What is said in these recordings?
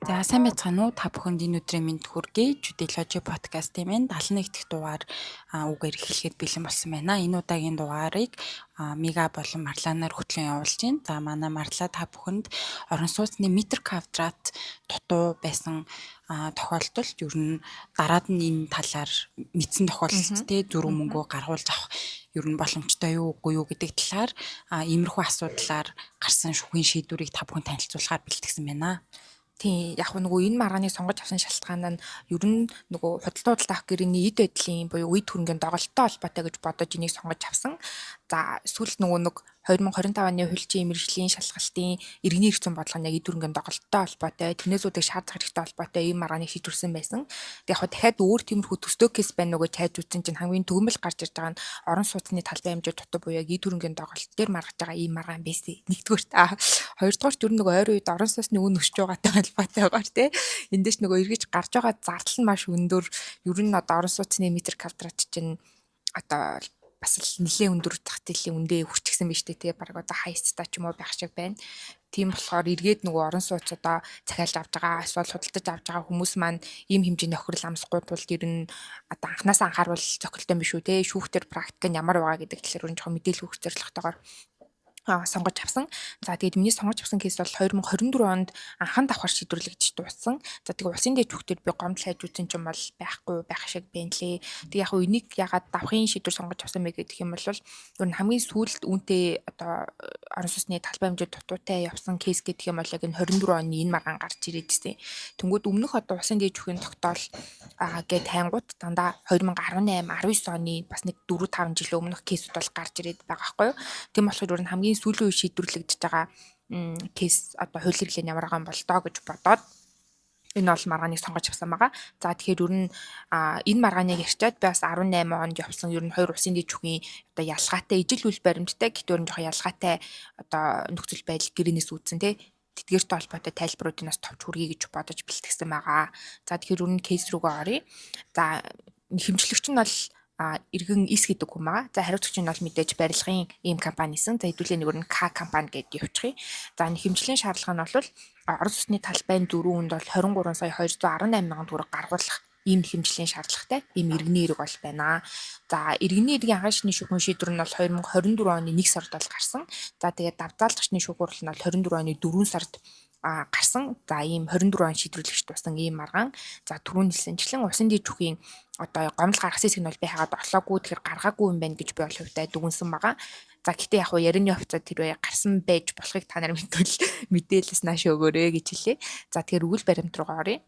За сайн байцгаана уу? Та бүхэнд энэ өдрийн мэнд хүргэе. Жуделожи подкастын минь 71 дахь дугаар үгээр эхлэхэд бэлэн болсон байна. Энэ удаагийн дугаарыг Мига болон Марланаар хөтлөн явуулж байна. За манай Марла та бүхэнд орон сууцны метр квадрат дутуу байсан тохиолдолд ер нь дараад нь энэ талаар мэдсэн тохиолдолд те зөрүү мөнгөө гаргуулж авах ер нь боломжтой юу үгүй юу гэдэг талаар иймэрхүү асуудлаар гарсан шүүхийн шийдвэрийг та бүхэн танилцуулахаар бэлтгэсэн байна. Тийм яг нөгөө энэ маргааны сонгож авсан шалтгаан нь ер нь нөгөө худалдаа авах гэрээний эд байдлын буюу үе төрөнгийн доголдолтой холбоотой гэж бодож энийг сонгож авсан. За эсвэл нөгөө нэг 2025 оны хуулийн мэргэжлийн шалгалтын иргэний эрх зүйн бодлогын эд төрөнгийн доголдолтой холбоотой тэнэзүүдийг шаардах хэрэгтэй холбоотой ийм маргааны шийдвэрсэн байсан. Тэг яг дахиад өөр тиймэрхүү төстэй кейс байна нөгөө чайж үзсэн чинь хамгийн төгөмөл гарч ирж байгаа нь орон сууцны талбай хэмжээ дутуу буюу эд төрөнгийн доголдол дээр маргаж байгаа ийм маргаан байсан. Нэгдүгээр та хоёрдугаар ер нь нөгөө ойр үед орон сууцны үн өсөж байгаатай холбоотойгоор тий эндээс нөгөө эргэж гарч байгаа зардал нь маш өндөр ер нь одоо орон сууцны метр квадрат чинь одоо бас л нэлээд өндөр захидлын үндэ хүрчихсэн биз дээ тий баг одоо хайстаа ч юм уу байх шиг байна. Тийм болохоор эргээд нөгөө орон сууц одоо захиалж авч байгаа эсвэл худалдаж авч байгаа хүмүүс маань ийм хэмжээний охирол амсахгүй тул ер нь одоо анханасаа анхааруул зохилтой юм биш үү тий шүүхтэр практик нь ямар байгаа гэдэг талаар өөр жоохон мэдээлэл өгөх зорилготойгоор сонгож авсан. За тэгээд миний сонгож авсан кейс бол 2024 онд анхан давхар шийдвэрлэгдэж дууссан. За тэгээд улсын дэд хүүхдүүд би гомдол хайж үзсэн ч юм бол байхгүй байх шиг байна лээ. Тэг яг хөө энийг ягаад давхын шийдвэр сонгож авсан бэ гэх юм бол ер нь хамгийн сүүлд үүнтэй одоо орон сууцны талбай хэмжээ дутуутай явсан кейс гэдэг юм бол яг энэ 24 оны энэ маргаан гарч ирээдсэн. Тэнгүүд өмнөх одоо улсын дэд хүүхдийн тогтоол гээд тайнгууд дандаа 2018 19 оны бас нэг 4 5 жилийн өмнөх кейсүүд бол гарч ирээд байгаа байхгүй юу. Тийм болохоор ер нь хамгийн сүүлийн үе шийдвэрлэгдэж байгаа кейс одоо хууль хэрэглээ ямар байгаа юм бол доо гэж бодоод энэ бол маргааныг сонгож авсан байгаа. За тэгэхээр ер нь энэ маргааныг ярьчаад би бас 18 онд явсан ер нь хоёр улсын дэд хүүхдийн одоо ялгаатай ижил үйл баримттай гэхдээ ер нь жоохон ялгаатай одоо нөхцөл байдал гэрээнээс үүдсэн тий тэдгээртэй холбоотой тайлбаруудыг нас товч хүргэе гэж бодож бэлтгэсэн байгаа. За тэгэхээр ер нь кейс рүүгээ оръё. За хэмжлэгч нь бол иргэн ИС гэдэг хүн байгаа. За хариуцагч нь бол мэдээж барилгын ийм компанисэн. За хэдүүлээ нэг нь К компани гэдээ явуучих. За хэмжлэлийн шаардлага нь бол орон сууцны талбайн дөрөвөнд бол 23 сая 218 мянган төгрөг гаргуулах ийм хэмжлэлийн шаардлагатай ийм иргэний эрэг бол байна. За иргэний эргийн анхаашны шүүхийн шийдвэр нь бол 2024 оны 1 сард бол гарсан. За тэгээд давтаалгачны шүүхүүрэл нь бол 24 оны 4 сард гарсан. За ийм 24 он шийдвэрлэгч тусан ийм маргаан. За түрүүн хэлсэнчлэн улсын дэд хүүхдийн одоо гомдол гаргасан сигнал би хагаад орлоогүй тэгэхээр гаргаагүй юм байна гэж би бол хувьдаа дүгнсэн байгаа. За гэтээ яг ярианы хувьцаа тэрвээ гарсан байж болохыг та нар мэдээлэлс нааш өгөөрэй гэж хэлээ. За тэгэхээр үйл баримт руугаа оръё.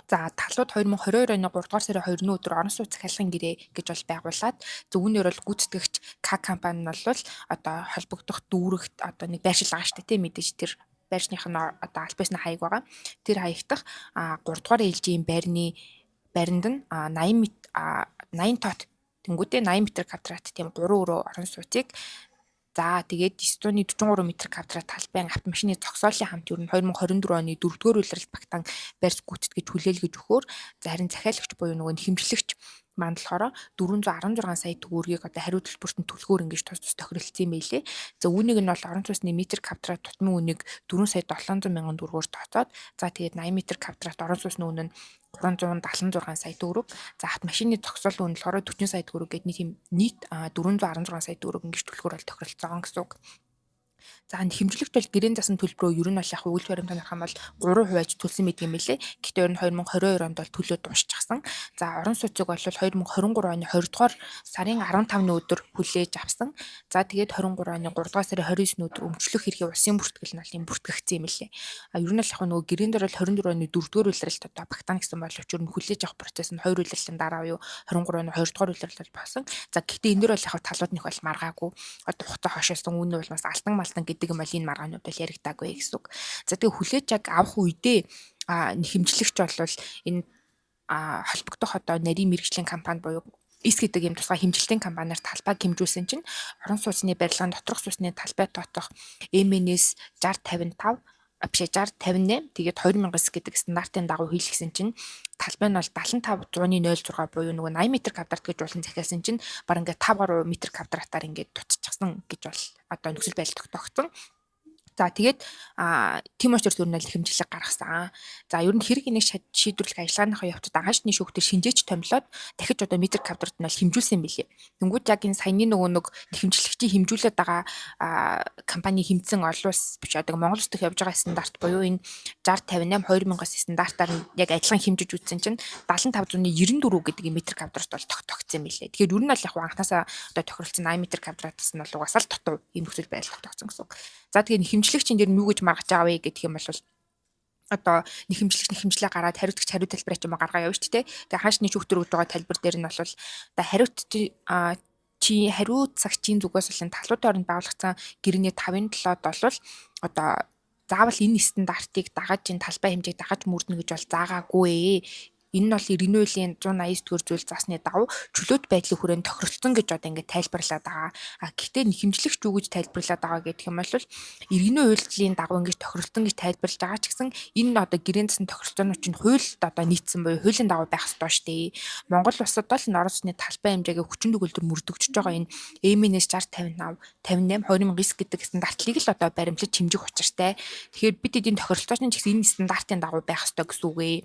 За талууд 2022 оны 3 дугаар сарын 2-ны өдөр орон сууц захиалгын гэрээ гэж бол байгуулад зөвүүнээр бол гүйцэтгэгч К компани нь бол одоо холбогдох дүүрэгт одоо нэг байршил байгаа шүү дээ тийм мэдээж тэр байршных нь одоо аль бисны хаяг байгаа. Тэр хаягдах 3 дугаар ээлжийн баринд нь 80 тот тэнгуүтэй 80 м квадрат тийм 3 өрөө орон сууцыг за тэгээд 943 м квадрат талбайн автомашины зогсоолын хамт ер нь 2024 оны 4-р улиралд багтаан барьс гүйцэтгэж хүлээлгэж өгөхөөр за харин захиалагч буюу нөгөө хэмжлэгч маань болохоор 416 сая төгрөгийг одоо хариу төлбөрт нь төлөхөөр ингэж тус тохиролцсон юм байлээ. За үүнийг нь бол орон сууцны метр квадрат тутмын үнийг 4 сая 700 мянган төгрөгөөр тооцоод за тэгээд 80 м квадрат орон сууцны үн нь 376 сая төгрөг. За автомашины зогсоол үн болохоор 40 сая төгрөг гэдэг нийт 416 сая төгрөг ингэж төлөхөөр бол тохиролцсон гэсэн үг. За хэмжлэгч бол гэрээн засан төлбөрөө ер нь бол яг үйл баримт нарах юм бол 3% аж төлсөн мэт юм билээ. Гэхдээ ер нь 2022 онд бол төлөө дуусчихсан. За орон сууцыг бол 2023 оны 20 дугаар сарын 15-ны өдөр хүлээж авсан. За тэгээд 23 оны 3 дугаар сарын 29-ны өдөр өмчлөх хэргийн улсын бүртгэл нь бол юм бүртгэгдсэн юм билээ. Ер нь л яг нөгөө гэрээн дээр бол 24 оны 4-р улиралд одоо багтаана гэсэн боловч ер нь хүлээж авах процесс нь 2 улирлын дараа буюу 23 оны 2 дугаар улиралд болсон. За гэхдээ энэ дээр бол яг талууд нь их бол маргаагүй. Одоо хугацаа хошоосон үн нь бол бас алтан малтан гэдэг юм бол энэ маргаанууд бол яригдаагүй гэсэн үг. За тэгээ хүлээж авах үедээ хэмжлэгч бол энэ холбогдох одоо нарийн мэргэжлийн компани буюу ИС гэдэг юм тусгай хэмжилтийн компаниар талбайг хэмжүүлсэн чинь орон сууцны барилгаанд доторх сууцны талбай тоотох МНС 6055 биш 6058 тэгээд 2000 гэдэг стандартын дагуу хийлгэсэн чинь талбай нь бол 75/100.06 буюу нөгөө 80 м квадрат гэж уулан захиалсан чинь баг ингээд 5 гаруй метр квадратаар ингээд тутчихсан гэж бол одоо нөхцөл байдал тогтоогдсон. За тэгээд тийм учраас ер нь л хэмжлэг гаргасан. За ер нь хэрэг энийг шийдвэрлэх ажиллагааныхаа явцад агаашны шүүхтэр шинжээч томилоод дахиж одоо метр квадрат нь бол хэмжүүлсэн билээ. Тэнгүүд яг энэ саяны нөгөө хэмжлэгчийн хэмжүүлээд байгаа компани хэмжсэн олон улс биш одоо Монгол улс дэх явж байгаа стандарт буюу энэ 6058 2000-аас стандартаар нь яг адилхан хэмжиж үзсэн чинь 7594 гэдэг метр квадрат бол тогтогдсон билээ. Тэгэхээр ер нь бол яг анханасаа одоо тохиролцсон 80 метр квадратаас нь бол угаасаа л дутуу ийм нөхцөл байдал тогтогдсон гэсэн үг. За тэгээд хэмжлэгчин дээр нь юу гэж маргаж байгаа вэ гэх юм бол одоо хэмжлээ гараад хариуцагч хариу тайлбараа ч юм уу гаргаа явж штэ. Тэгээ хаашны шүүхтэр өгж байгаа тайлбар дээр нь бол одоо хариуцагчийн зүгээс болон талуудын оронд байгуулагдсан гэрээний 5-7-д бол одоо заавал энэ стандартыг дагаж энэ талбай хэмжээг дагаж мөрднө гэж бол заагаагүй. Энэ нь бол иргэний хуулийн 189 дугаар зүйл заасны дагуу чөлөөт байдлын хүрээнд тохиролцсон гэж одоо ингээд тайлбарлаад байгаа. Гэхдээ хэмжлэгч юу гэж тайлбарлаад байгаа гэх юм бол иргэний хуулийн дагуу ингээд тохиролцсон гэж тайлбарлаж байгаа ч гэсэн энэ нь одоо гэрээний засгийн тохиролцоонууд чинь хуульд одоо нийцсэн буюу хуулийн дагуу байх ёстой шүү дээ. Монгол улсад бол орон сууцны талбай хэмжээгээ хүчин төгөлдөр мөрдөгдөж байгаа энэ ЭМН-с 6058 58 2009 гэдэг стандартлыг л одоо баримтлаж хэмжих учиртай. Тэгэхээр бид эдийн тохиролцооч нь ч гэсэн энэ стандартын дагуу байх ёстой гэсэн үг ээ.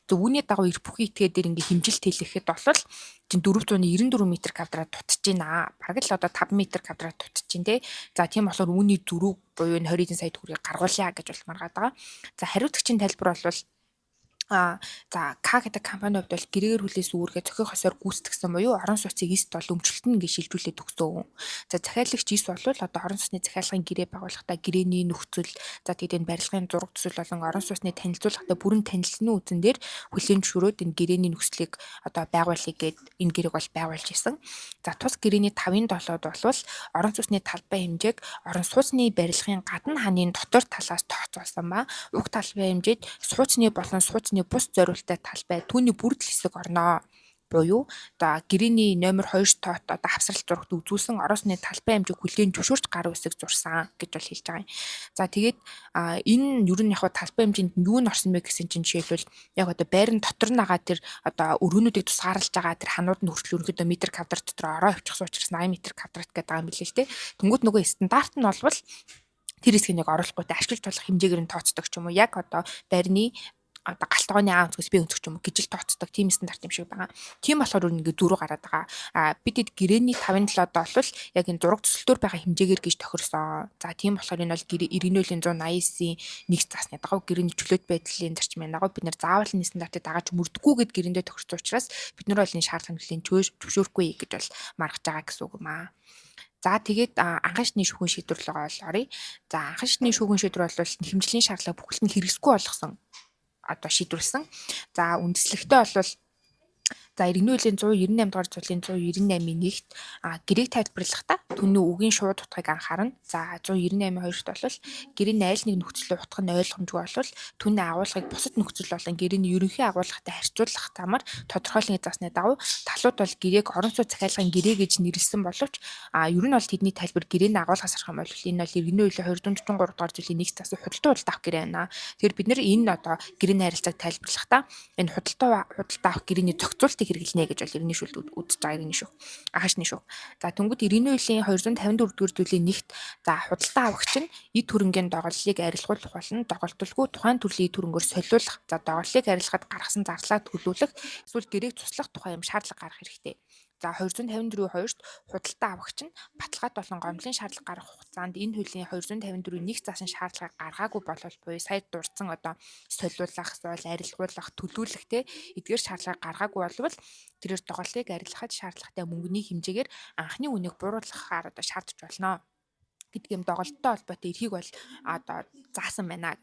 Зөв үүний дагуу бүхий этгээд дээр ингээ хэмжилт хэлэхэд бол чинь 494 метр квадрат дутж байна. Бараг л одоо 5 метр квадрат дутж байна те. За тийм болохоор үүний зөрүүг буюу энэ 20 сая төгрөгийг гаргуулъя гэж бол маргаад байгаа. За хариуцагчийн тайлбар бол за К гэдэг компани хувьд бол гэрээгээр хүлээс үүргээ зохиох ёсоор гүйцэтгсэн буюу орон сууцыг эсд бол өмчлөлтөн гэж шилжүүлээд өгсөн. За захиалагч эс бол одоо орон сууцны захиалгын гэрээ байгуулахдаа гэрээний нөхцөл за тэгээд энэ барилгын зураг төсөл болон орон сууцны танилцуулгатай бүрэн танилцсны үзэн дээр хүлээн зөвшөөрөөд энэ гэрээний нөхцөлийг одоо байгуулъя гэд энэ гэрээг бол байгуулж исэн. За тус гэрээний 5-7-д бол орон сууцны талбай хэмжээг орон сууцны барилгын гадна хааны дотор талаас тооцоолсон ба уг талбай хэмжээд сууцны болон сууцны бус зориулттай талбай түүний бүрдэл хэсэг орноо. Буюу одоо гэрээний номер 2 тоот одоо хавсралт зурагт үзүүлсэн орон сууцны талбай хэмжээг хүлээн зөвшөөрч гар үсэг зурсан гэж бол хэлж байгаа юм. За тэгээд энэ ер нь яг талбай хэмжээнд юу н орсон бэ гэсэн чинь жишээлбэл яг одоо байрны дотор нагаа тэр одоо өрөөнүүдийг тусгаарлаж байгаа тэр ханууд нь хүртэл ерөнхийдөө метр квадрат дотор ороо авчихсан учраас 80 метр квадрат гэдэг байгаа юм билээ л те. Тэнгүүд нөгөө стандарт нь болвол тэр хэсгийг яг оруулахгүйтэй ашиглаж болох хэмжээгээр нь тооцдог ч юм уу. Яг одоо байрны одоо галтгооны өнцгөөс би өнцөг ч юм уу гэж л тооцдог тийм стандарт юм шиг байгаа. Тийм болохоор ингээ зөрүү гараад байгаа. Бидэд гэрээний 5-7-д бол яг энэ зураг төсөлтөөр байгаа хэмжээгээр гэж тохирсон. За тийм болохоор энэ бол иргэний хуулийн 189-ийн 1 засны дагуу гэрээний чөлөөт байдлын зарчмын дагуу бид нар заавал энэ стандартыг дагаж мөрдөггүй гэд гэрээндээ тохирсон учраас бид нар бол энэ шаардлагыг хүлээн зөвшөөрөхгүй гэж бол маргаж байгаа гэсэн үг юм аа. За тэгээд анхаашны шүүхийн шийдвэр рүү оръё. За анхаашны шүүхийн шийдвэр бол хэмжлийн шаардлага бүхэлд нь хэрэгсэхгүй болгосон одоо шийдвэрлсэн. За үндэслэгтээ бол за иргэний хуулийн 198 дугаар зүйлийн 198-ийн 1-т гэрээг тайлбарлахдаа түүний үгийн шууд утгыг анхаарна. За 198-2-т бол гэрээний айл нэг нөхцөлөө утга нь ойлгомжгүй болвол түүний агуулгыг бусад нөхцөл болон гэрээний ерөнхий агуулгатай харьцуулах замаар тодорхойлны засны дагуу талууд бол гэрээг орон сууц захиалгын гэрээ гэж нэрлсэн боловч ер нь бол тэдний тайлбар гэрээний агуулгаас харах юм бол энэ бол иргэний хуулийн 243 дугаар зүйлийн 1 засаг худалдаа авах гэрээ байна. Тэгэхээр бид нэр энэ одоо гэрээний харилцааг тайлбарлахдаа энэ худалдаа авах гэрээний зохицуултыг хэрэглэнэ гэж бол иргэний шүүлд үзэж байгаа иргэний шүүх. Анхаашны шүүх. За тэнгууд иргэний хуулийн 254 дугаар зүйлийн 1-т за худалдаа авагч нь эд хөрөнгийн доголлыг арилгуулах болон доголдолгүй тухайн төрлийн эд хөрөнгөөр солиулах, за доголлыг арилгахад гаргасан зарлаа төлөвлөх, эсвэл гэрээг туслах тухай юм шаардлага гаргах хэрэгтэй. За 254-2-т худалдаа авагч нь баталгаат болон гомдлын шаардлага гаргах хугацаанд энэ хуулийн 254-ийн 1 засгийн шаардлагыг гаргаагүй болвол буюу сая дурдсан одоо солиулах, эсвэл арилгуулах, төлөвлөх эдгээр шаардлагыг гаргаагүй болвол тэрээр доголлыг арилгахад шаардлагатай мөнгөний хэмжээгээр анхны үнийг буруулахаар одоо шаардж болно гэдэг юм доголдолтой холбоотой эрхийг бол одоо заасан байна.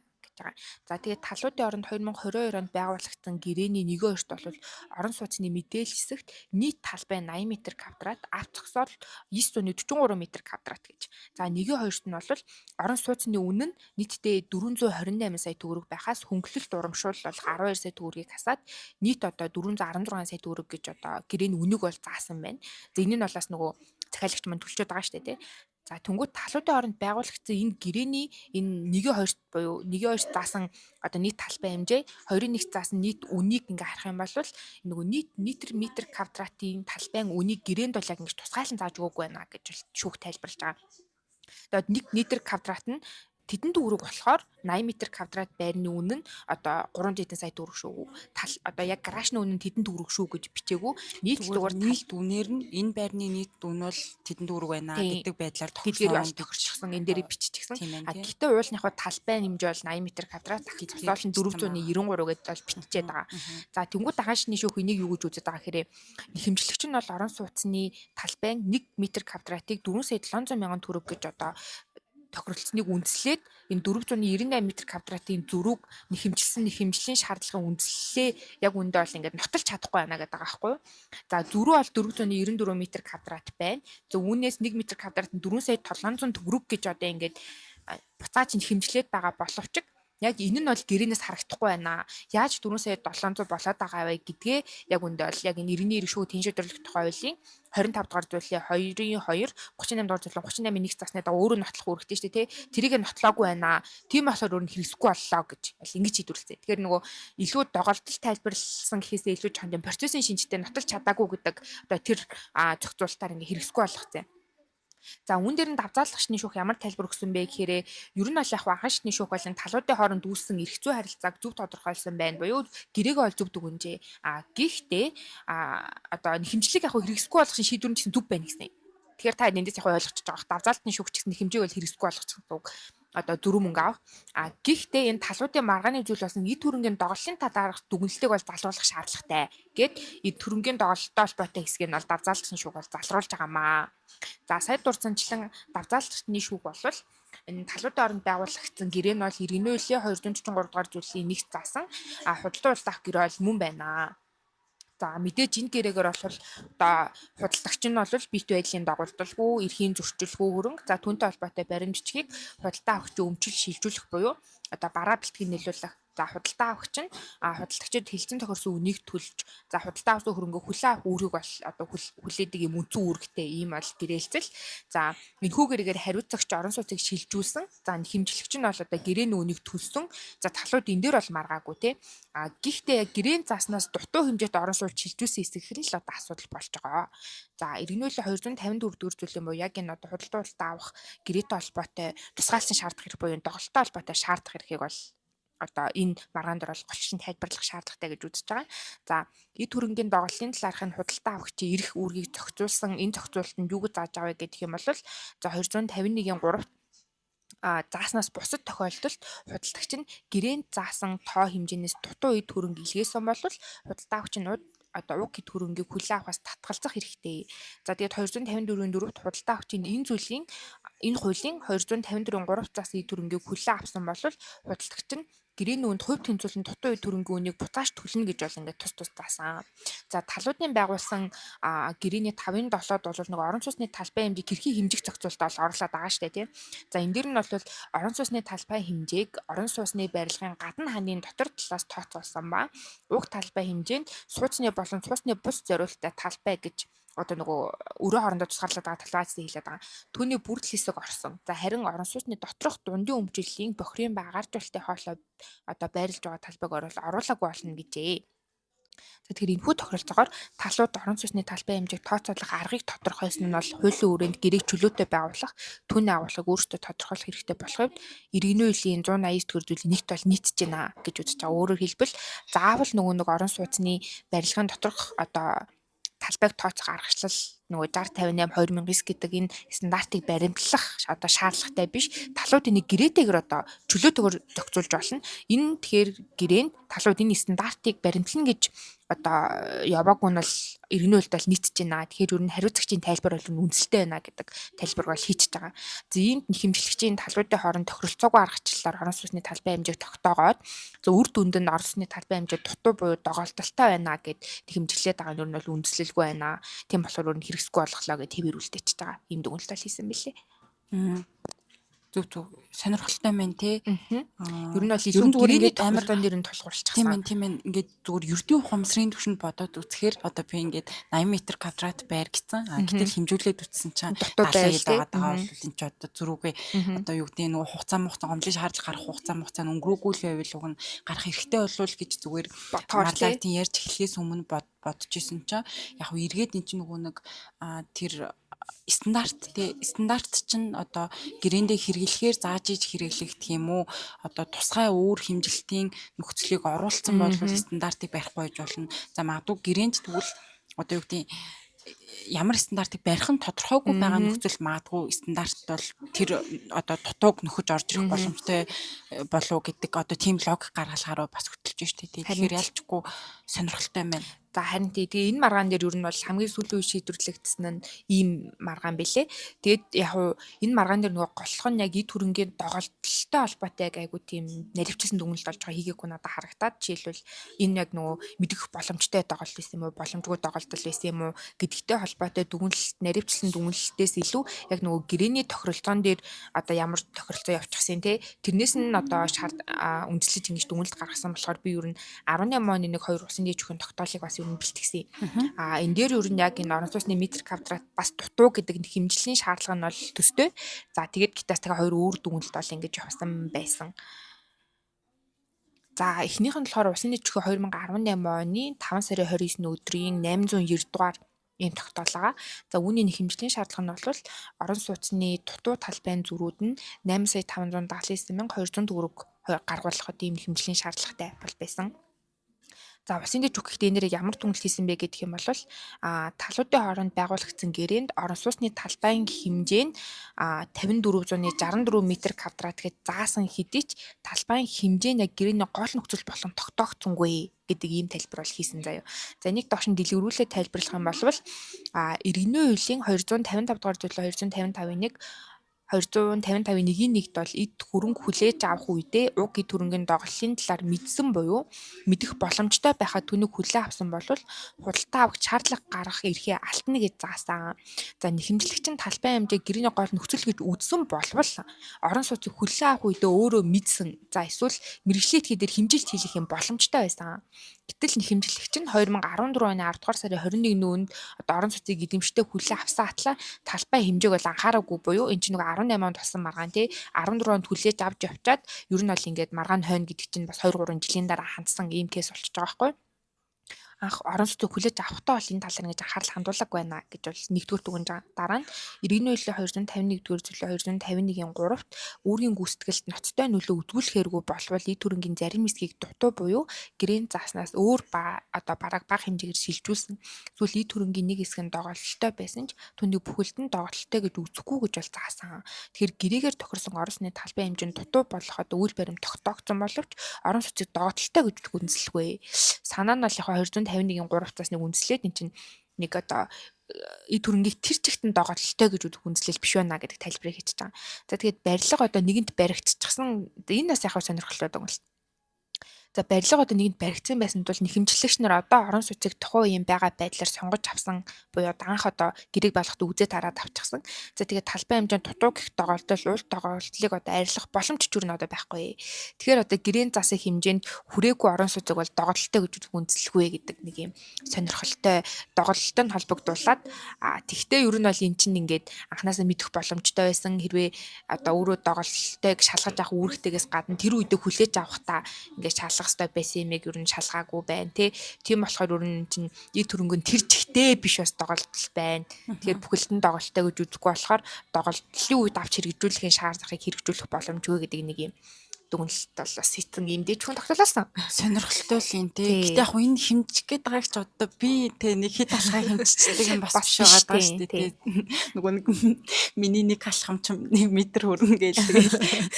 За тэгээд талуудын оронд 2022 онд байгуулагдсан гэрээний 1/2-т бол орон сууцны мэдээлэл хэсэгт нийт талбай 80 м квадрат, авч зогсоол 943 м квадрат гэж. За 1/2-т нь бол орон сууцны үнэ нь нийтдээ 428 сая төгрөг байхаас хөнгөлөлт урамшуул бол 12 сая төгрөгийг хасаад нийт одоо 416 сая төгрөг гэж одоо гэрээний үнэг бол заасан байна. За энэ нь болоос нөгөө захиалагч мань төлчөөд байгаа шүү дээ. За тэнгууд талуудын оронд байгуулагдсан энэ гэрээний энэ 1/2 буюу 1/2 заасан одоо нийт талбай хэмжээ 2/1 заасан нийт үнийг ингээ харах юм бол нөгөө нийт метр квадратын талбайн үнийг гэрээнд бол яг ингэж тусгайлан зааж өгөөгүй байна гэж шүүх тайлбарлаж байгаа. Тэгээд 1 метр квадрат нь тэдэн төгрөг болохоор 80 метр квадрат байрны үнэ нь одоо 300 сая төгрөг шүү. Одоо яг гаражны үнэ нь тэдэн төгрөг шүү гэж бичээгүй. Нийт Зүгээр зүгээр нийт үнээр нь энэ байрны нийт үн бол тэдэн төгрөг байна гэдэг байдлаар гэдгээр тогтсон. бол тохирчихсан энэ дээр биччихсэн. Тийм ээ, тий. Гэхдээ уулынхаа талбай хэмжээ бол 80 метр квадрат зогсоол нь 493 гэдээ бол биччихээд байгаа. За тэнгуү дагаашны шүүх энийг юу гэж үзэж байгаа гэхээр хэмжлэгч нь бол орон сууцны талбай 1 метр квадратыг 4,700,000 төгрөг гэж одоо тохиролцсныг үндэслээд энэ 498 метр квадратын зөрүүг хэмжилсэн хэмжлийн шаардлагын үндэслэлээ яг үндэ бол ингээд нотолж чадахгүй байна гэдэг байгаа байхгүй юу. За зөрүү бол 494 метр квадрат байна. За үүнээс 1 метр квадрат нь 4,700,000 төгрөг гэж одоо ингээд буцааж нь хэмжлээд байгаа боловч яг энэ нь бол гэрээнээс харагдахгүй байна. Яаж 4,700,000 болоод байгаа вэ гэдгээ яг үндэ бол яг энэ иргэний эрх шүүх тэншүүлэх тухай хуулийн 25 дугаар зүйлийн 2-2 38 дугаар зүйлийн 38-ийн 1 засны даа өөрөө нотлох үүрэгтэй шүү дээ, тий. Тэрийг нотлоогүй байна. Тийм болохоор өөр нь хэрэгсэхгүй боллоо гэж ингэж шийдвэрлэсэн. Тэгэхээр нөгөө илүү доголдол тайлбарласан гэхээсээ илүү чонд процессын шинжтэй нотолж чадаагүй гэдэг одоо тэр зохицуулалтаар ингээ хэрэгсэхгүй болгоцсон. За үүн дээр нь давзаалагчны шүүх ямар тайлбар өгсөн бэ гэхээр ер нь бол яг анхан шатны шүүх бол талуудын хооронд үүссэн эрх зүй харилцааг зөв тодорхойлсон байна буюу гэрээгээ бол зөв дүгнжээ. Гэхдээ одоо хэмжлэг яг хэрэгсэхгүй болгохын шийдвэр нь гэсэн зөв байна гэсэн. Тэгэхээр та эндээс яг ойлгочихж байгаа. Давзаалтны шүүх ч гэсэн хэмжээг бол хэрэгсэхгүй болгочих одоо зөрүү мөнгө авах. Гэхдээ энэ талуудын маргааны зүйл болсон эд хөрөнгийн доголлын талаарх дүгнэлтийг бол залруулах шаардлагатай. Гэт эд хөрөнгийн доголлолтой холбоотой хэсгийг нь бол давзаалтын шүүх бол залруулж байгаамаа. За сая дурдсанчлан давзаалтны шүүх бол энэ талуудын оронд байгуулагдсан гэрээ нь бол иргэний үеийн 243 дугаар зүйлийн нэгт заасан худалдан улаах гэрээ бол мөн байна. За мэдээж энэ гэрээгээр бол одоо худалдагч нь бол бит байдлын дагуулдалгүй, эрхийн зөрчилгүй хөрөнгө, за түүнтэй холбоотой баримт бичгийг худалдаа авахчид өмчил шилжүүлэх буюу одоо бараа бэлтгэн нийлүүлэх. За худалдаа авахч нь худалдагчид хэлцэн тохирсон үнийг төлж, за худалдаа авсан хөрөнгөө хүлээн авах үүрэг бол одоо хүлээдэг юм үндсэн үүрэгтэй ийм бол гэрээлцэл. За энэхүү гэрээгээр хариуцагч орон сууцыг шилжүүлсэн. За хэмжлэгч нь бол одоо гэрээний үнийг төлсөн. За талууд энэ дээр бол маргаагүй тий. Гэхдээ яг гэрээний заснаас дутуу хэмжээтэй орон сууц шилжүүлсэн хэсэг хэрэг л одоо асуудал болж байгаа. За иргэний үеийн 254 дугаар зүйлийн буюу яг энэ одоо худалдаа авах гэрээтэй холбоотой тусгаалсан шаардах хэрэг буюу доголдолтой холбоотой шаардах эрхийг бол одоо энэ маргаан дээр бол голчшин тайлбарлах шаардлагатай гэж үзэж байгаа. За эд хөрөнгийн доголлын талаархын худалдаа авахчийн эрх үүргийг зохицуулсан энэ зохицуулалтанд юу гэж зааж авъя гэх юм бол за 251-ийн 3 зааснаас бусад тохиолдолд худалдагч нь гэрээнд заасан тоо хэмжээнээс дутуу эд хөрөнгө илгээсэн бол худалдаа авахч нь одоо уг эд хөрөнгийг хүлээн авахаас татгалзах хэрэгтэй. За тэгээд 254-ийн 4-т худалдаа авахчийн энэ хуулийн 254-ийн 3 заасан эд хөрөнгийг хүлээн авсан бол худалдагч нь гэрээний үнд хувь тэнцвэрлэн дутуу эд хөрөнгөний үнийг буцааж төлнө гэж бол ингээд тус заасан. За талуудын байгуулсан гэрээний 5-7-д бол нэг орон сууцны талбай хэмжээг хэрхий хэмжих зохицуулалтад оруулаад байгаа штэ тийм. За энэ дэр нь бол орон сууцны талбай хэмжээг орон сууцны барилгын гадна ханийн дотор талаас тооцоолсон ба уг талбай хэмжээнд сууцны болон сууцны бус зориулалттай талбай гэж одоо нөгөө өрөө хоорондоо тусгаарлаад байгаа талбайц хэлээд байгаа. Түүний бүрдэл хэсэг орсон. За харин орон сууцны доторх дундын өмчлөлийн бохирын ба агааржуулалтын хоолой одоо байрлаж байгаа талбайг оруулаагүй болно гэжээ. За тэгэхээр энэхүү тохиролцоогоор талууд орон сууцны талбай хэмжээг тооцоолох аргыг тодорхойлсон нь бол хуулийн хүрээнд гэрээг чөлөөтэй байгуулах, түүний агуулгыг өөрсдөө тодорхойлох хэрэгтэй болох хувьд иргэний үеийн 180 төгрөг зүйлийн нэгт бол нийцэж байна гэж үзэж байгаа. Өөрөөр хэлбэл заавал нөгөө нэг орон сууцны барилгын доторх одоо талбайг тооцох аргачлал нөгөө 60 58 2009 гэдэг энэ стандартыг баримтлах одоо шаардлагатай биш. Талууд энийг гэрээтэйгээр одоо чөлөөтэйгээр зохицуулж болно. Энэ тэгэхээр гэрээнд талууд энэ стандартыг баримтлана гэж одоо яваагүй нь бол иргэний хувьд бол нийцэж байна. Тэгэхээр ер нь хариуцагчийн тайлбар бол үнэлэлтэй байна гэдэг тайлбар бол хийчихэж байгаа. За иймд хэмжлэгчийн талуудын хооронд тохиролцоогүй аргачлалаар орон сууцны талбай хэмжээг тогтоогоод орон сууцны талбай хэмжээ дутуу буюу доголдолтой байна гэд хэмжиглээд байгаа нь ер нь бол үндэслэлгүй байна. Тийм болохоор ер нь хэрэгсэхгүй болголоо гэж хэвээрүүлдэж байгаа. Ийм дүгнэлт хийсэн бэлээ. Зөв сонирхолтой байна те. Ер нь бол зүгээр ингээд амар нэр нь тулгуурлчихсан. Тийм ээ. Ингээд зүгээр ердийн ухамсарын түвшинд бодоод үзэхээр одоо би ингээд 80 м квадрат байр гэсэн. Гэтэл хэмжүүлээд ütсэн чинь дутуу байгаад байгаа бол энэ ч одоо зүрүүгээ одоо юу гэдэг нөгөө хугацаа гомдлын шаардлага гарах хугацаа өнгөрөөгүй л байвал уг нь гарах хэрэгтэй болвол гэж зүгээр марлайтын ярьж эхлэхээс өмнө бодож исэн чинь яг эргээд эн чинь нөгөө нэг тэр стандарт чинь одоо гэрээндээ хэрэглэхээр зааж иж хэрэглэх гэх юм уу, одоо тусгай өөр хэмжилтийн нөхцөлийг оруулсан бол стандартыг барихгүй байж болно. За магадгүй гэрээнд тэгвэл одоо юу гэдэг ямар стандартыг барих нь тодорхойгүй байгаа нөхцөл магадгүй стандарт бол тэр одоо дутууг нөхөж орж ирэх боломжтой болов гэдэг одоо тийм логик гаргалахаараа бас хөтөлж штэ. Тэгэхээр ялчгүй сонирхолтой байна. За харин тэгээ энэ маргаан дээр ер нь бол хамгийн сүүлийн үе шийдвэрлэгдсэн нь ийм маргаан бэлээ. Тэгээд яг хуу энэ маргаан дээр нөгөө голлох нь яг эд хөрөнгийн доголдолтой холбоотой яг айгу тийм наривчилсан дүгнэлт болж байгаа хийгээгүй надад харагдаад жишээлбэл энэ яг нөгөө мэдэх боломжтой доголдол байсан юм уу, боломжгүй доголдол байсан юм уу гэдэгтэй холбоотой дүгнэлт наривчилсан дүгнэлтээс илүү яг нөгөө гэрээний тохиролцоон дээр одоо ямар тохиролцоо явчихсан те тэрнээс нь одоо үндэслэж ингэж дүгнэлт гаргасан болохоор би ер нь 18 оны 1-2 усын дээд жүхэн тогтоолыг бас бэлтгэсэн. Энэ дээр ер нь яг энэ орон сууцны метр квадрат бас дутуу гэдэг хэмжлийн шаардлага нь бол төстэй. За тэгээд гитаас тэгээ хоёр өөр дүгнэлт бол ингэж явсан байсан. За эхнийх нь болохоор усын дээд жүхэн 2018 оны 5 сарын 29 өдрийн 890 дугаар ийм тогтоолоо. За үүний хэмжлийн шаардлага нь бол орон сууцны дутуу талбайн зүрүүд нь 8,579,200 төгрөг гаргуулахад ийм хэмжлийн шаардлагатай бол байсан. За усын дээд жүх гэхдээ энэ дээр ямар дүгнэлт хийсэн бэ гэдэг юм бол талуудын хооронд байгуулагдсан гэрээнд орон сууцны талбайн хэмжээ нь 5464 м квадрат гэж заасан хэдий ч талбайн хэмжээ нь яг гэрээний гол нөхцөл болон тогтоогдсонгүй гэдэг ийм тайлбар бол хийсэн заяа. За нэг догшин дэлгэрүүлээ тайлбарлах юм бол иргэний хуулийн 255 дугаар зүйлээ 255-ыг 255-1-д бол эд хөрөнгө хүлээж авах үедээ уг эд хөрөнгөний доголлын талаар мэдсэн буюу мэдэх боломжтой байхад түүнийг хүлээн авсан бол худалдаа авах шаардлага гаргах эрхээ алтна гэж заасан. За хэмжлэгчин талбайн хэмжээ гэрээний гол нөхцөл гэж үзсэн болвол орон сууцыг хүлээн авах үедээ өөрөө мэдсэн. За эсвэл мэргэжлийн этгээдээр хэмжилт хийх юм боломжтой байсан. Гэтэл хэмжлэгч нь 2014 оны 10 дугаар сарын 21-ний өнд одоо орон сууцыг эзэмштэй хүлээн авсан атлаа талбай хэмжээг бол анхаараагүй буюу энэ чинь нөгөө 18 онд болсон маргаан тий 14 онд хүлээж авч явчаад ер нь бол ингээд маргаан хойно гэдэг чинь бас 2-3 жилийн дараа хандсан ийм кейс болчихж байгаа байхгүй. Анх орон сууцыг хүлээж авахтаа бол энэ талаар ингэж анхаарал хандуулаагүй байна гэж бол нэгдүгээр дүгнэж байгаа. Дараа нь иргэний хуулийн 251-р зүйлээ 251-ийн 3-т үүргийн гүйцэтгэлд ноцтой нөлөө үзүүлэхээргүй болвол эд хөрөнгийн зарим хэсгийг дутуу буюу гэрээн зааснаас өөр одоо бараг бага хэмжээгээр шилжүүлсэн. Эсвэл эд хөрөнгийн нэг хэсэг нь доголдолтой байсан ч түүнийг бүхэлд нь доголдолтой гэж үзэхгүй гэж бол заасан. Тэгэхээр гэрээгээр тохирсон орон сууцны талбай хэмжээ нь дутуу болоход үйл баримт тогтоогдсон боловч орон сууцыг доголдолтой гэж үндэслэхгүй. Санаа нь бол яг 251-ийн 3-аас нэг үндэслээд эн чинь нэг одоо эд хөрөнгийг тэр чигт нь доголдолтой гэж үзэх үндэслэл биш байна гэдэг тайлбарыг хийж байгаа. За тэгээд барилга одоо нэгэнт баригдчихсан энэ бас яг сонирхолтой байгаа юм л. За барилга одоо нэгэнд баригдсан байсан тул нэхэмжлэгч нар одоо орон сууцыг тухайн үеийн байгаа байдлаар сонгож авсан буюу анх одоо гэрээг болгоход үзээд хараад авчихсан. За тэгээд талбай хэмжээнд дутуу гэх доголдол уул доголдлыг одоо арилгах боломж ч юу н одоо байхгүй. Тэгэхээр одоо гэрээн засаг хэмжээнд хүрээгүй орон сууцыг бол доголдолтой гэж үндэслэхгүй гэдэг нэг юм сонирхолтой доголдолтой нь холбогдуулаад тэгтээ ер нь бол эн чинь ингээд анханасаа мэдэх боломжтой байсан хэрвээ одоо өөрөө доголдолтойг шалгаж авах үүрэгтэйгээс гадна тэр үедээ хүлээж авахтаа ингээд хэвстэй байсан юмэг ер нь шалгаагүй байна тий. Тийм болохоор ер нь чинь эд хөрөнгө нь тэр чигтээ биш бас доголдол байна. Тэгэхээр бүхэлдэн доголдолтой гэж үзэхгүй болохоор доголдлын үед авч хэрэгжүүлэхийн шаардлагыг хэрэгжүүлэх боломжгүй гэдэг нэг юм дүгнэлт бол бас хитэн имдэж хүн тогтолоосон. Сонирхолтой л юм тий. Гэтэ яг энэ хэмжих гээд байгааг ч одоо би тий нэг хэд алхаа хэмжчихдэг юм бас биш байгаа даа шүү дээ тий. Нөгөө нэг миний нэг алхам ч 1 метр хөрнө гэж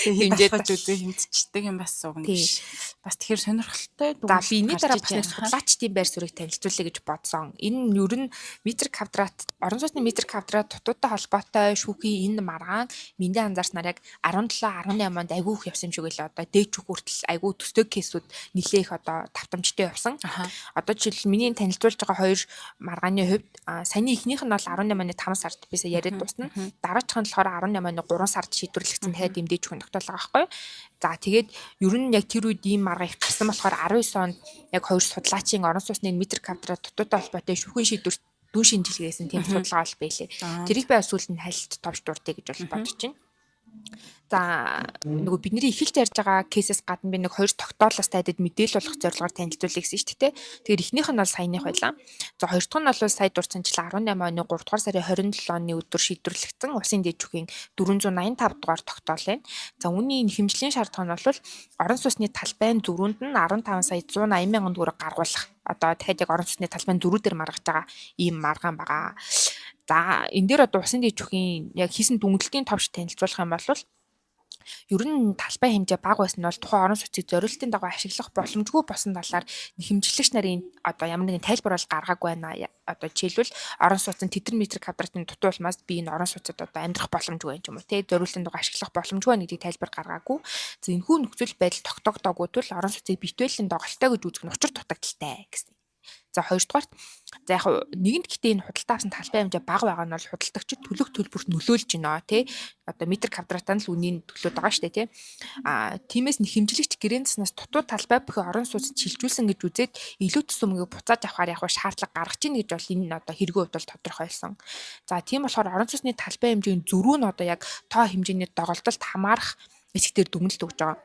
хэмжээд үзээ хэмжчихдэг юм бас уг нь биш. Бас тэгэхээр сонирхолтой дүгнэлт. За би энэ дараа бас нэг судлаачдын байр суурийг танилцуулъя гэж бодсон. Энэ ер нь метр квадрат орон сууцны метр квадрат дутуутай холбоотой шүүхийн энэ маргаан миний анзаарснаар яг 17 18 онд айгүй их явсан юм шиг байлаа. Одоо дээд жүх хүртэл айгүй төстэй кейсүүд нэлээх одоо тавтамжтай явсан. Одоо жишээл миний танилцуулж байгаа хоёр маргааны хувьд саяны ихнийх нь бол 18 оны 5 сард бисаа яриад дуусна. Дараачих нь болохоор 18 оны 3 сард шийдвэрлэгдсэн дахиад дэмдэж жүхэн тогтоол байгаа байхгүй. За тэгээд ер нь яг тэр үед ийм марга их гарсан болохоор 19 онд яг хоёр судлаачийн орон сууцны метр квадрат дутуутай холбоотой шүүхийн шийдвэрт дүн шинжилгээсэн тийм судалгаа бол байлээ. Тэрийг би сүүлд нь хайлт товч дуртай гэж бол бодож байна. За нөгөө бидний эхэлж ярьж байгаа кейсээс гадна би нэг хоёр тогтоолоос тайдад мэдээлэл болгох зорилгоор танилцуулъя гэсэн шүү дээ. Тэгэхээр эхнийх нь бол саяных байлаа. За хоёр дахь нь бол сая дурдсанчлаа 18 оны 3 дугаар сарын 27 оны өдөр шийдвэрлэгдсэн Усын дэд жүхийн 485 дугаар тогтоол байна. За үүний хэмжлийн шаардлага нь бол орон сууцны талбайн зөрүүнд нь 15 сая 180 мянган төгрөг гаргуулах. Одоо дахиад яг орон сууцны талбайн зөрүү дээр маргаж байгаа ийм маргаан байгаа. За энэ дээр одоо Усын дэд жүхийн яг хийсэн дүнэлтийн товч танилцуулах юм бол ер нь талбай хэмжээ бага байсан нь бол тухайн орон сууцыг зориултын дагуу ашиглах боломжгүй болсон талаар хэмжлэгч нарын одоо ямар нэгэн тайлбар бол гаргаагүй байна. Одоо жишээлбэл орон сууцын тедэр метр квадратын дутуу улмаас би энэ орон сууцад одоо амьдрах боломжгүй юм ч юм уу те зориултын дагуу ашиглах боломжгүй байна гэдгийг тайлбар гаргаагүй. За энэхүү нөхцөл байдал тогтоогдоогүй тул орон сууцыг битвэлийн доголтой гэж үзэх нь учир дутагдaltaй гэсэн. За хоёрдугаарт за яг нэгэнд гэтээ энэ худалдаа авсан талбай хэмжээ бага байгаа нь бол худалдагчид төлөх төлбөрт нөлөөлж байна тий. Одоо метр квадратаар л үнийн төлөөд байгаа шүү дээ тий. Тиймээс нь хэмжлэгч гэрээний заснаас дутуу талбай бүхий орон сууцд шилжүүлсэн гэж үзээд илүү төсөв мөнгө буцааж авахар яг шаардлага гаргаж ийн гэж бол энэ одоо хэрэггүй хувьд бол тодорхойлсон. За тийм болохоор орон сууцны талбай хэмжээний зөрүү нь одоо яг тоо хэмжээний доголдолд хамаарах хэсгээр дүгнэлт өгж байгаа.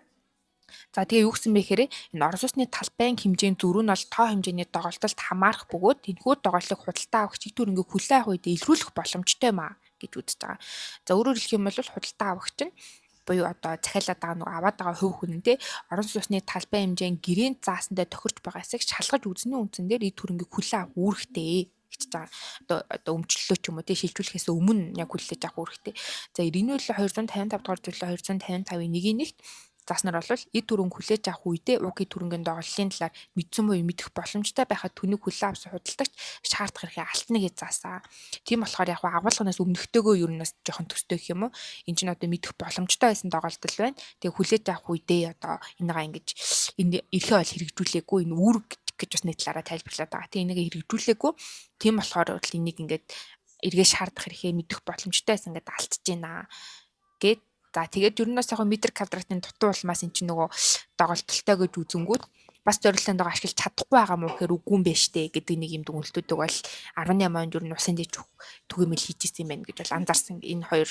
За тэгээ юу гэсэн бэ гэхээр энэ орон сууцны талбайн хэмжээний зөрүү нь бол тоо хэмжээний доголдолд хамаарах бөгөөд энэхүү доголдолыг худалдаа авах чиг төрөнгийн хүлээн авах үед илрүүлэх боломжтой маа гэж үзэж байгаа. За өөрөөр хэлэх юм бол худалдаа авагч нь буюу одоо захиалаад байгаа нэг аваад байгаа хувь хүн нь те орон сууцны талбай хэмжээний гэрээнд заасандаа тохирч байгаа эсэг шалгаж үзний үндсэн дээр эд төрөнгийг хүлээн авах үүрэгтэй гэж байгаа. Одоо өмчлөлөө ч юм уу тий шилжүүлэхээс өмнө яг хүлээж авах үүрэгтэй. За иргэний төлөө 255 дугаар зөвлөө 255-ийн 1-ийн 1-т заснаар бол эд түрэнг хүлээж авах үедээ уг эд түрэнгийн доголлын талаар мэдсэн буюу мэдэх боломжтой байхад түүнийг хүлээн авсан худалдагч шаардах хэрэгтэй алтна гэж заасан. Тийм болохоор яг агуулганаас өмнөхтэйгөө ер нь бас жоохон төстэй гэх юм уу. Энд чинь одоо мэдэх боломжтой байсан доголдол байна. Тэгээ хүлээж авах үедээ одоо энийгаа ингэж энэ эрхээ бол хэрэгжүүлээгүй энэ үүрэг гэж бас нийтлаараа тайлбарлаад байгаа. Тэгээ энийг хэрэгжүүлээгүй. Тийм болохоор бол энийг ингээд эргээ шаардах хэрэгтэй мэдэх боломжтой байсан гэдээ алдчихж байна гэд. За тэгээд ер нь бас яг метр квадратын дутуу улмаас эн чинь нөгөө доголдолтой гэж үзэнгүүт бас зориултын дагуу ашиглаж чадахгүй байгаа мó гэхээр үгүй юм байна штэ гэдэг нэг юм дүгнэлтүүдийг бол 18 онд ер нь Усын дэд түгээмэл хийж ирсэн юм байна гэж бол анзаарсан энэ хоёр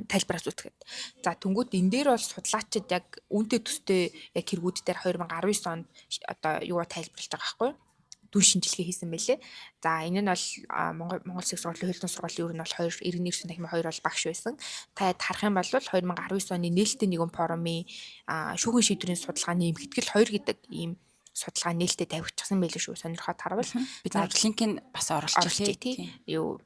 тайлбараас үзэхэд. За тэнгууд энэ дээр бол судлаачид яг үүнтэй төстэй яг хэрэгүүд дээр 2019 онд одоо юу тайлбарлаж байгаа байхгүй юу? Дүн шинжилгээ хийсэн байлээ. За энэ нь бол Монгол Улсын сургуулийн хуулийн сургуулийн ер нь бол 2 иргэний эрсдэл дахин 2 бол багш байсан. Та харах юм бол 2019 оны нээлттэй нэгэн форумын шүүхийн шийдвэрийн судалгааны эмхэтгэл 2 гэдэг ийм судалгаа нээлттэй тавигдчихсан байлээ шүү. Сонирхоод харвал бид линкийг бас оруулж тий. Юу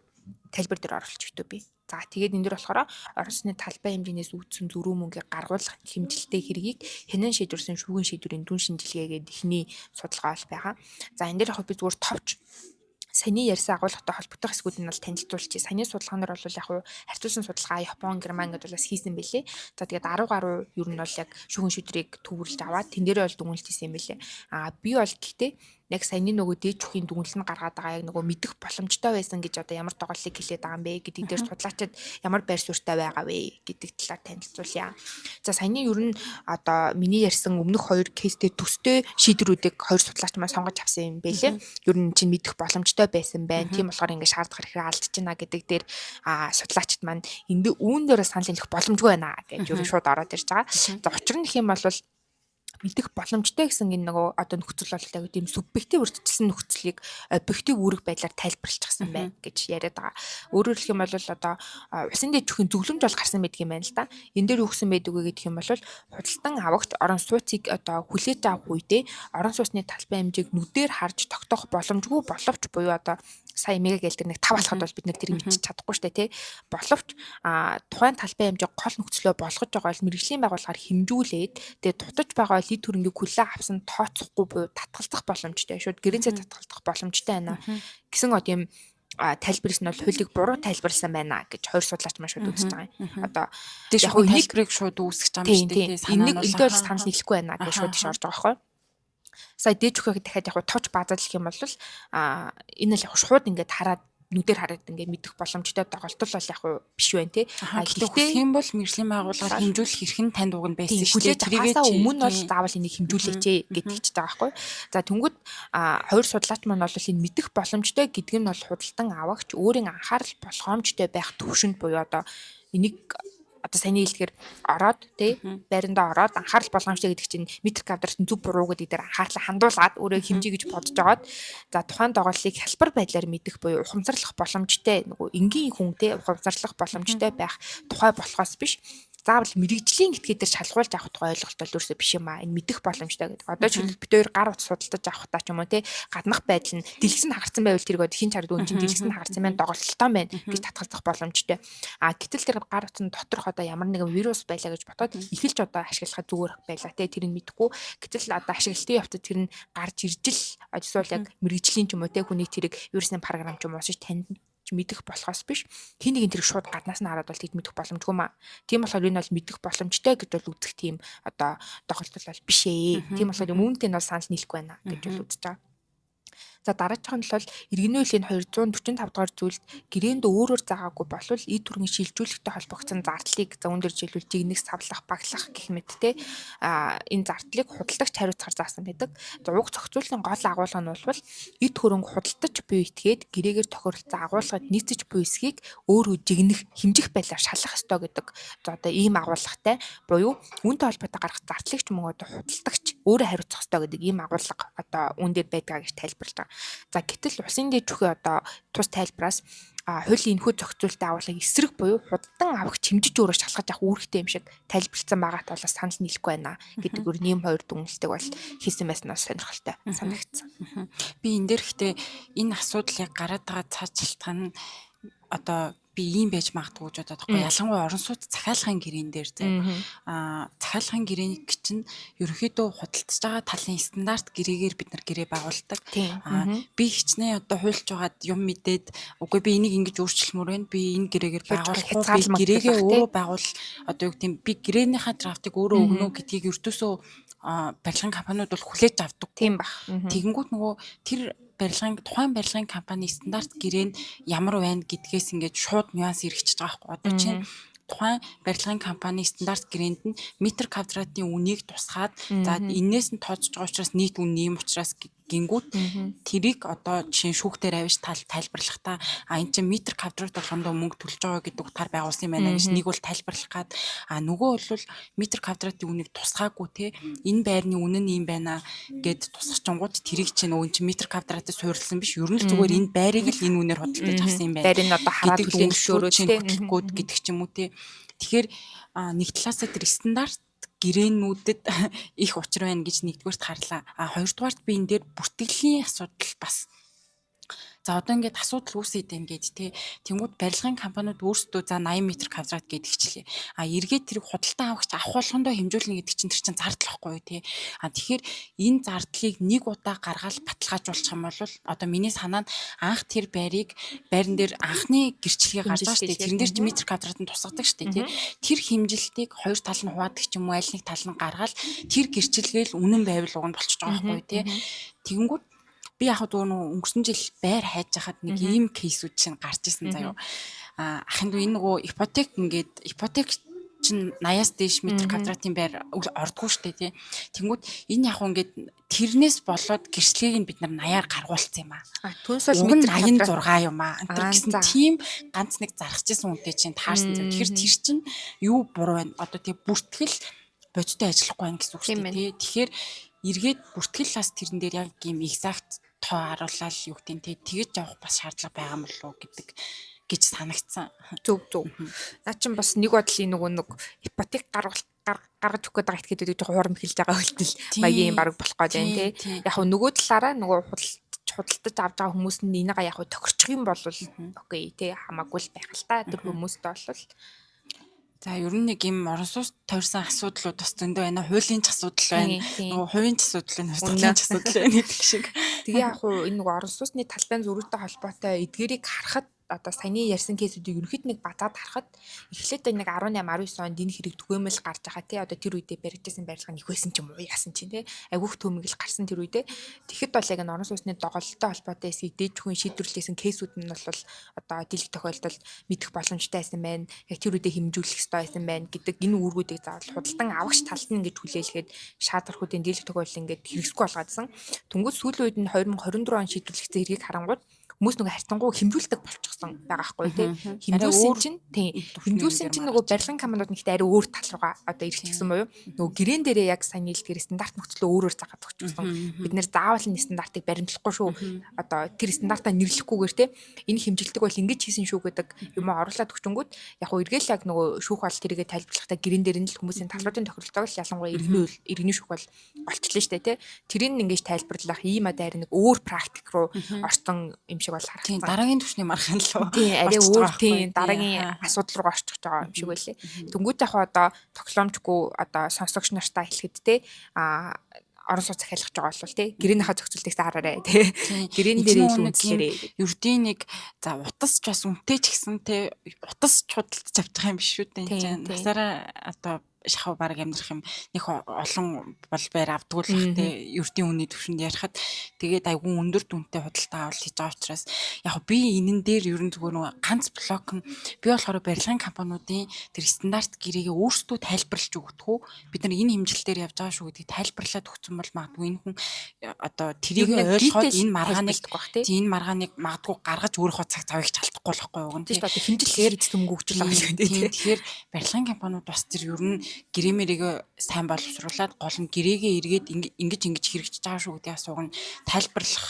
тайлбар дээр оруулж өгтөө би. За тэгээд энэ дөр болохоор орон сууцны талбай хэмжээнээс үүдсэн зөрүү мөнгийг гаргуулах хэмжилттэй хэргийг хянан шийдвэрсэн шүүхийн шийдвэрийн дүн шинжилгээгээд ихний судалгаа бол байгаа. За энэ дээр яг би зүгээр товч саяны ярьсан агуулгатай холбогдох хэсгүүд нь бол танилцуулчих. Саяны судалгаанаар бол яг харьцуулсан судалгаа Япон, Герман гэдээ бас хийсэн байлээ. За тэгээд 10 гаруй ер нь бол яг шүүхийн шийдвэрийг төвөрлж аваад тэн дээрээ бол дүгнэлт хийсэн юм байлээ. Би бол гэхдээ яг саяны нөгөө дээд жүхийн дүгнэлт нь гаргаад байгаа яг нөгөө мэдэх боломжтой байсан гэж одоо ямар доголлыг хэлээд байгаа юм бэ гэдэг дээр судлаачид ямар байр суурьтай байгаа вэ гэдэг талаар танилцуулъя. За саяны ер нь одоо миний ярьсан өмнөх 2 кейстэй төстэй шийдвэрүүдийг 2 судлаач маань сонгож авсан юм байлээ. Ер нь чинь мэдэх боломжтой байсан байна. Тийм болохоор ингэ шаардах хэрэг алдаж байна гэдэг дээр судлаачид маань энэ үүн дээр санал нийлэх боломжгүй байна гэж ер нь шууд ороод ирж байгаа. За учир нь гэх юм бол мэдэх боломжтой гэсэн энэ нөгөө одоо нөхцөл бол яг тийм субъектив үржилсэн нөхцөлийг объектив үүрэг байдлаар тайлбарлчихсан байна гэж яриад байгаа. Өөрөөр хэлэх юм бол одоо Усын дэд жүхийн зөвлөмж бол гарсан байдаг юм байна л да. Энэ дээр юу гэсэн байдаг вэ гэх юм бол худалдан авагч орон сууцыг одоо хүлээж авах үедээ орон сууцны талбай хэмжээг нүдээр харж тогтоох боломжгүй боловч буюу одоо сая мега гээл тэр нэг 5 болоход бол бид нэр тэрийг мэдчих чадахгүй штэ тий. Боловч тухайн талбай хэмжээ гол нөхцлөө болгож байгаа бол мэрэгжлийн байгууллагаар хэмжүүлээд тэгээ дутаж байгаа лид төрөнгийг хүлээн авсан тооцохгүй буюу татгалзах боломжтой. Шууд гэрээсээ татгалзах боломжтой байна гэсэн тийм тайлбарс нь бол хуулийг буруу тайлбарласан байна гэж хоёр судлаач маань шууд үзэж байгаа юм. Одоо яг тайлбарыг шууд үүсгэж байгаа юм шүү дээ. Энийг элдээ бол санал нийлэхгүй байна гэж шууд тийш орж байгаа байхгүй. Сая дээд жүхийг дахиад яг товч баазаад хэлэх юм бол энэ л яг шууд ингээд хараад нүдээр хараад ингээд мэдэх боломжтой доголдол бол яг биш байна те. Гэхдээ тийм бол мэржлийн байгууллагаар хэмжүүлэх эрх нь танд уг нь байсан шүү дээ. Тэрийгээ өмнө бол заавал энийг хэмжүүлээч гэдэг ч байгаа байхгүй. За тэнгууд хоёр судлаач маань бол энэ мэдэх боломжтой гэдэг нь бол худалдан авагч өөрийн анхаарал болгоомжтой байх төвшөнд буюу одоо энийг одоо саяны хэлдгээр ороод тий байрандаа ороод анхаарал болгоомжтой гэдэг чинь метр квадратын зөв буруу гэдэг дээр анхаарлаа хандуулгаад өөрөө хэмжээ гэж бодож жагаад за тухайн доголлыг хялбар байдлаар мэдэх буюу ухамсарлах боломжтой нөгөө энгийн хүн тий ухамсарлах боломжтой байх тухай болохоос биш заавал мэрэгжлийн этгээд дээр шалгуулж авах тухай ойлголт бол ерөөсөө биш юм аа. Энэ мэдэх боломжтой гэдэг. Одоо жишээлбэл бид хоёр гар утас судалдаж авах та ч юм уу те гаднах байдал нь дэлгэсэнд хагарсан байвал тэрийг хин чард үн чинь дэлгэсэнд хагарсан байна доголдолтой байна гэж татгалзах боломжтой. Гэтэл тэр гар утасны доторх одоо ямар нэгэн вирус байлаа гэж бодоод эхэлж одоо ашиглахад зүгээр байлаа те тэрийг мэдэхгүй. Гэтэл одоо ашиглалтын явцад тэр нь гарч ирж л эсвэл яг мэрэгжлийн ч юм уу те хүний тэрийг вирусны програм ч юм уу уусаж танд мэдэх болохоос биш хин нэгэн тэр шууд гаднаас нь хараад бол тэд мэдэх боломжгүй маа. Тийм болохоор энэ бол мэдэх боломжтой гэж бол үзэх тийм одоо тоглолт бол биш ээ. Тийм болохоор үүнтэй нь бол санал нийлэхгүй байна гэж бол үзэж байгаа. За дараагийн нь бол иргэний үеийн 245 дугаар зүйлд гэрээнд өөрөөр заагаагүй болвол эд түргийн шилжүүлэхтэй холбогдсон зардлыг за өндөр жилүүл жигнэх савлах баглах гэх мэт те энэ зардлыг худалдагч хариуцахаар заасан байдаг. За уг зохицуулалтын гол агуулга нь бол эд хөрөнгө худалдаж буй этгээд гэрээгээр тохиролцсон агуулгад нийцэж буй эсхийг өөрөө жигнэх хэмжих байлаар шалах ёстой гэдэг. За одоо ийм агуулгатай буюу үүнтэй холбоотой гарах зардлыг ч мөн одоо худалдагч өөрөө хариуцах ёстой гэдэг ийм агуулга одоо үүн дээр байдгаа гэж тайлбарлаж байгаа. За гэтэл усын дээд жүхий одоо тус тайлбараас хуулийн энэхүү зохицуулалтын агуулгыг эсрэг буюу худалдан авах чимжиж өөрөө шалгаж авах үүрэгтэй юм шиг тайлбарлсан байгаа талаас санал нийлэхгүй байна гэдэг өөр нэм хоёр дүгнэлтийг бол хийсэн байснаас сонирхолтой санагдсан. Би энэ дээр ихтэй энэ асуудлыг гараад байгаа цааш шалтгаан нь одоо би ийм байж магадгүй гэж бодоод байгаа. Ялангуяа орон сууц захиалгын гэрээн дээр захиалгын гэрээг чинь ерөнхийдөө худалдаж байгаа талын стандарт гэрээгээр бид нар гэрээ байгуулдаг. Би хичнээн одоо хуульч байгаад юм мэдээд үгүй би энийг ингэж өөрчлөмөр байна. Би энэ гэрээгээр байгуулахгүй би гэрээгээ өөрөө байгуул одоо юу гэдэм би гэрээнийхээ драфтыг өөрөө өгнө гэдгийг ертөөсөө барилгын компаниуд бол хүлээж авдаг. Тийм баг. Тэгэнгүүт нөгөө тэр тухайн барилгын компани стандарт гэрээ нь ямар байна гэдгээс ингээд шууд нюанс эргэчихэж байгаа байхгүй. Одоо чинь тухайн барилгын компани стандарт гэрээнд нь метр квадратын үнийг тусгаад за энээс нь тооцож байгаа учраас нийт үн нэм учраас гингүүт тэрийг одоо жишээ шүүхтээр авиж тайлбарлахдаа энэ чинь метр квадрат болгондоо мөнгө төлж байгаа гэдэг утгаар байгуулсан юм байна гэж нэг бол тайлбарлах гад нөгөө бол метр квадратын үнийг тусгаагүй те энэ байрны үнэ нь юм байна гэд тусгачингууд тэрийг чинь өө чинь метр квадратыг суурилсан биш ер нь л зүгээр энэ байрыг л энэ үнээр худалдаж авсан юм байна. Байрыг одоо хараад төлөвлөшөөрөө хөтөлгөөд гэдэг ч юм уу те. Тэгэхээр нэг талаасаа тэр стандарт гэрээнүүдэд их учир байна гэж нэгдүгээрт харлаа. Хоёрдугаарт би энэ дээр бүртгэлийн асуудал бас. За одоо ингээд асуудал үүсээд байна гэд те. Тэнгүүд барилгын компаниуд өөрсдөө за 80 м квадрат гэдэг хичлээ. Эргээд тэрийг худалдан авахч авах болгондоо хэмжүүлнэ гэдэг чинь тэр чинь зардал واخгүй юу те. Тэгэхээр энэ зардлыг нэг удаа гаргаад баталгаажуулчих юм бол одоо миний санаа нь анх тэр байран дээр анхны гэрчлэгээ гарч байгаа шүү дээ. Тэрэн дээр чи метр квадрат нь тусгадаг шүү дээ те. Тэр хэмжилтийг хоёр тал нь хуваадаг ч юм уу аль нэг тал нь гаргаад тэр гэрчлэгээл үнэн байвал уг нь болчихж байгаа байхгүй юу те. Тэгэнгүүт би яг нөгөө өнгөрсөн жил байр хайж хахад нэг ийм кейсүүд чинь гарч ирсэн заяо. Ахын дүү энэ нөгөө ипотек чинь 80-аас дээш метр квадратын байр ордгоо штэ тий. Тэнгүүд энэ яг ингээд тэрнээс болоод гэрчлэгийг нь бид нар 80-аар гаргуулсан юм аа. Түүнээс бол метр 86 юм аа. Антер гэсэн тийм ганц нэг зарчижсэн үнэтэй чинь таарсан. Тэгэхээр тэр чинь юу буруу байна? Одоо тий бүртгэл бодиттой ажиллахгүй байх гэсэн үг шүү дээ тий. Тэгэхээр эргээд бүртгэлээс тэрэн дээр яг ийм exact тоо харуулаад юу гэдэг нь тэгэж явах бас шаардлага байгаа юм болов уу гэдэг гэж санагдсан. Зөв. Наа чин бас нэг бодлын нэг ипотек гаргаж өгөх гэдэг этгээдүүд жоохон хурам эхэлж байгаа хөлтөл маягийн баг болох гэж байна тий. Яг нөгөө талаараа нөгөө худалдаж авч байгаа хүмүүс нь энийгээ яг тохирчих юм бол окей тий хамаагүй л байх л та тэр хүмүүстэй бол. За ер нь нэг юм орон сууц тойрсон асуудлууд бас зөндөө байна. Хуулийн ч асуудал байна. Нөгөө хувийн ч асуудал байна, хуулийн ч асуудал байна гэдэг шиг. Тэгээ яг энэ нөгөө орон сууцны талбайн зөрүүтэй холбоотой эдгээрийг харахад одоо саяны ярьсан кейсүүдийг ерөнхийд нэг базаад харахад эхлээд нэг 18 19 онд энэ хэрэг түгээмэл гарч байгаа тий одоо тэр үедээ баригдсан барилга нь их байсан ч юм уу яасан чинь тий агиух төмөг л гарсан тэр үедээ тэгэхэд бол яг энэ орон сууцны доголдолтой холбоотой эсийг дээд бүхэн шийдвэрлэсэн кейсүүд нь бол одоо дийлэх тохиолдолд мэдэх боломжтой байсан байна яг тэр үедээ хэмжүүлэх ёстой байсан байна гэдэг энэ үүргүүдийг заавал худалдан авахч талд нь ингэж хүлээлгээд шаардлахуудын дийлэх тохиолдол ингээд хэрэгсэхгүй болгоодсэн. Түнгүүд сүүлийн үед нь 2024 он шийдвэрлэгдсэн хэргийг харангууд хүмүүс нөгөө харьцангуй хэмжүүлдэг болчихсон байгаа байхгүй тий. Арай өөр Хэмжүүлсэн чинь тий. төвшний Хэмжүүлсэн чинь үнээр нөгөө барилгын компаниуд нь ихтэй арай өөр тал руугаа одоо ирэх гэсэн боيو. Нөгөө гэрээн дээрээ яг сайн нийлдгээр стандарт нөхцөлөө өөрөөр загаад өгчихсон. Бид нэр заавал энэ стандартыг баримтлахгүй шүү. Одоо тэр стандартаа нэрлэхгүйгээр тий энэ хэмжилдэг бол ингэж хийсэн шүү гэдэг юм оруулаад өгчөнгүүт яг хөө эргээл яг нөгөө шүүх бол тэрийгэ тайлбарлахдаа гэрээн дээр нь л хүмүүсийн талуудын тохиролцоог л ялангуяа иргэний шүүх бол болчихлоо штэ тий. Тэрийг ингэж тайлбарлах ийм адаар нэг өөр практик руу орсон юм шиг бол Тийм харагдсан. дараагийн түвшний маргаан лөө. Тийм арай өөр тийм дараагийн асуудал руу орчих байгаа юм шиг байлээ. Дөнгөж яг одоо тоглоомчгүй одоо сонсогч нартай хэлэхэд те орон сууц захиалгаж байгаа бол те гэрээнийхээ зохицуултыг хараарэ те гэрээн дээр илүү үнэлээрээ ердийн нэг за утас ч бас үнэтэй ч гэсэн те утас ч худалдаж авчих юм биш шүү дээ. Тийм, Насаараа одоо шахав баг амьдрах юм нэг олон бол байр авдгуулах те ердийн үнийн түвшинд ярихад тэгээд айгүй өндөр дүнтэй худалдаа авал хийж байгаа учраас яг би энэн дээр ерөн зүгээр нэг ганц блок нь би болохоор барилгын компаниудын тэр стандарт гэрээгээ өөрсдөө тайлбарлаж өгдөг үү бид нар энэ хэмжилтээр явж байгаа шүү гэдгийг тайлбарлаад өгсөн бол магадгүй энэ хүн одоо тэрийг ойлгоод энэ маргааныг энэ маргааныг магадгүй гаргаж өөрийнхөө цаг завыг чалтахгүй болохгүй юу гэн тийм одоо хэмжилтээр эзэмгүүгчл байгаа юм тийм. Тэгэхээр барилгын компаниуд бас тэр ер нь гэрээмэрийг сайн боловсруулад гол нь гэрээгээ эргээд ингэж хэрэгжиж байгаа шүү гэдгийг асуугна тайлбарлах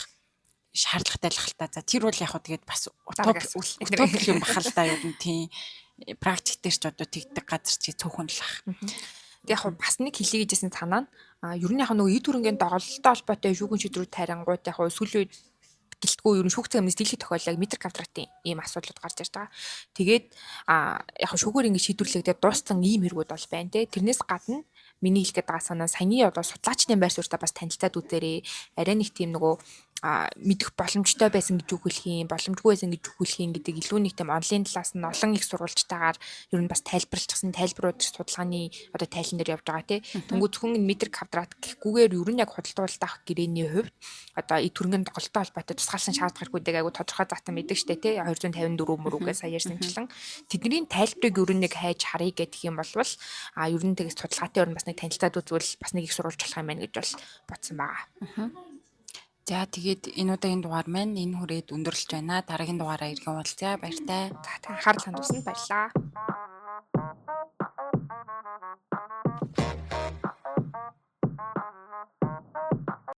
шаардлагатай л хальтаа. За тэр бол яг хөө тэгээд бас утопик юм бахал та юу гэн тийм практик дээр ч одоо тэгдэг газар чи цөөхөн л ах. Яг бас нэг хэлье гэжсэн танаа ер нь яг нөгөө эд хөрөнгөний доголдолтой холбоотой шүүгэн шийдвэрүүд тарангууд яг сүүлийн үед гэлтгүй ер нь шүүгцэн амнаас дийлэх тохиолдол метр квадратын ийм асуудлууд гарч ирж байгаа. Тэгээд яг шүүгээр ингэ шийдвэрлэгдээд дууссан ийм хэрэгүүд бол байна те. Тэрнээс гадна миний хэлгээд байгаа санаа саяны одоо судлаачны байр суурьтай бас танилцаад үзээрэй. Арай нэг тийм нөгөө мэдэх боломжтой байсан гэж үгүүлэх юм, боломжгүй байсан гэж үгүүлэх юм гэдэг илүү нэг тийм онлайн талаас нь олон их сурвалжтайгаар ер нь бас тайлбарлчихсан тайлбарууд судалгааны одоо тайлан дээр явж байгаа тий. Тэнгүү зөвхөн метр квадрат гэхгүйгээр ер нь яг худалдуулалт авах гэрээний хувьд одоо эд хөрөнгөний доголдолтой холбоотой тусгаалсан шаардлагуудыг айгу тодорхой зата мэддэг штэ тий. 254 мөрүүгээ сая ярьсанчлан тэдний тайлбарыг ер нь нэг хайж харъя гэх юм болвол ер нь тэгээс судалгаатай ер нь бас нэг танилцаад үзвэл бас нэг их сурвалж болох юм байна гэж бол бодсон байгаа. За тэгээд энэ удаагийн дугаар маань энэ хүрээд өндөрлөж байна. Дараагийн дугаараа иргэн уулзъя. Баяртай. За та анхаарал хандуулсанд баярлалаа.